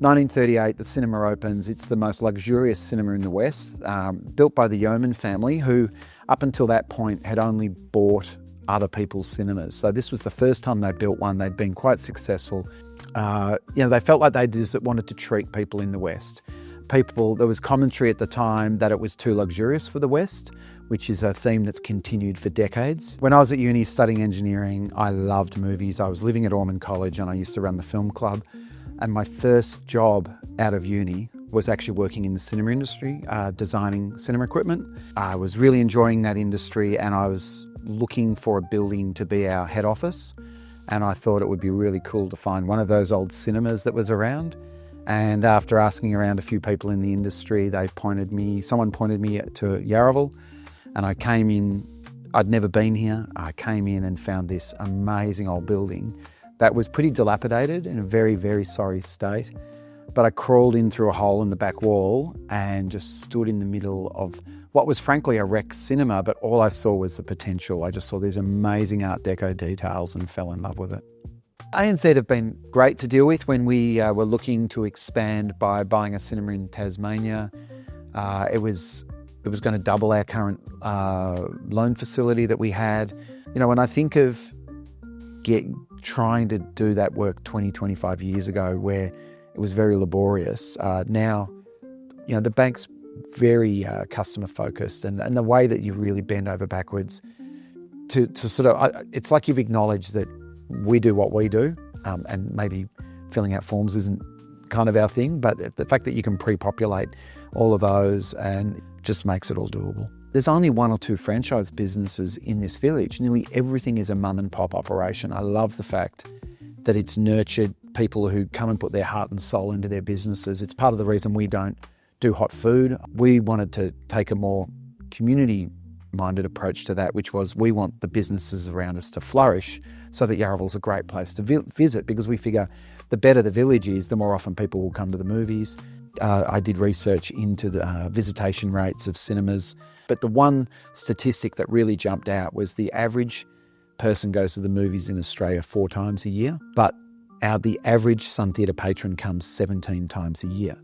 1938, the cinema opens. It's the most luxurious cinema in the West, built by the Yeoman family, who up until that point had only bought other people's cinemas. So this was the first time they built one. They'd been quite successful. They felt like they just wanted to treat people in the West. There was commentary at the time that it was too luxurious for the West, which is a theme that's continued for decades. When I was at uni studying engineering, I loved movies. I was living at Ormond College and I used to run the film club. And my first job out of uni was actually working in the cinema industry, designing cinema equipment. I was really enjoying that industry and I was looking for a building to be our head office. And I thought it would be really cool to find one of those old cinemas that was around. And after asking around a few people in the industry, someone pointed me to Yarraville, and I came in. I'd never been here. I came in and found this amazing old building that was pretty dilapidated in a very, very sorry state. But I crawled in through a hole in the back wall and just stood in the middle of what was frankly a wrecked cinema, but all I saw was the potential. I just saw these amazing Art Deco details and fell in love with it. ANZ have been great to deal with when we were looking to expand by buying a cinema in Tasmania. It was going to double our current loan facility that we had. You know, when I think of trying to do that work 20, 25 years ago where it was very laborious, now, you know, the bank's very customer focused and the way that you really bend over backwards to sort of, it's like you've acknowledged that we do what we do, and maybe filling out forms isn't kind of our thing, but the fact that you can pre-populate all of those and just makes it all doable. There's only one or two franchise businesses in this village. Nearly everything is a mum and pop operation. I love the fact that it's nurtured people who come and put their heart and soul into their businesses. It's part of the reason we don't do hot food. We wanted to take a more community-minded approach to that, which was we want the businesses around us to flourish so that Yarraville's a great place to visit, because we figure the better the village is, the more often people will come to the movies. I did research into the visitation rates of cinemas, but the one statistic that really jumped out was the average person goes to the movies in Australia 4 times a year, but the average Sun Theatre patron comes 17 times a year.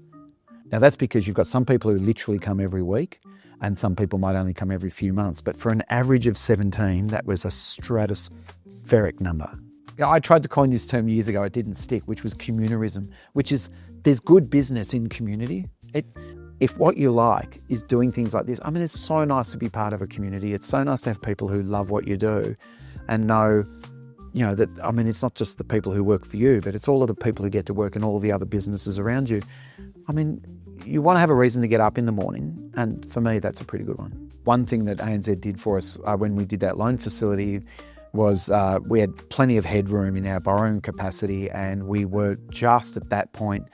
Now that's because you've got some people who literally come every week and some people might only come every few months, but for an average of 17, that was a stratospheric number. I tried to coin this term years ago, it didn't stick, which was communitarism, which is there's good business in community. If what you like is doing things like this, I mean, it's so nice to be part of a community. It's so nice to have people who love what you do and know, you know, that, I mean, it's not just the people who work for you, but it's all of the people who get to work in all of the other businesses around you. I mean, you want to have a reason to get up in the morning, and for me, that's a pretty good one. One thing that ANZ did for us when we did that loan facility was we had plenty of headroom in our borrowing capacity, and we were just at that point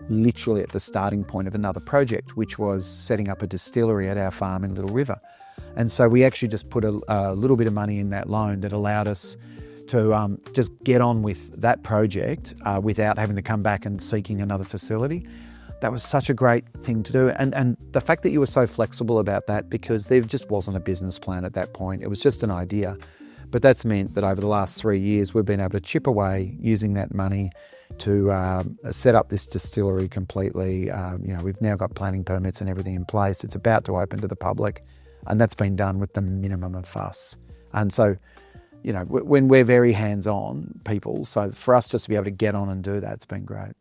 literally at the starting point of another project, which was setting up a distillery at our farm in Little River. And so we actually just put a little bit of money in that loan that allowed us to just get on with that project without having to come back and seeking another facility. That was such a great thing to do. And the fact that you were so flexible about that, because there just wasn't a business plan at that point. It was just an idea. But that's meant that over the last 3 years, we've been able to chip away using that money to set up this distillery completely. We've now got planning permits and everything in place. It's about to open to the public, and that's been done with the minimum of fuss. And so, you know, when we're very hands-on people, so for us just to be able to get on and do that's been great.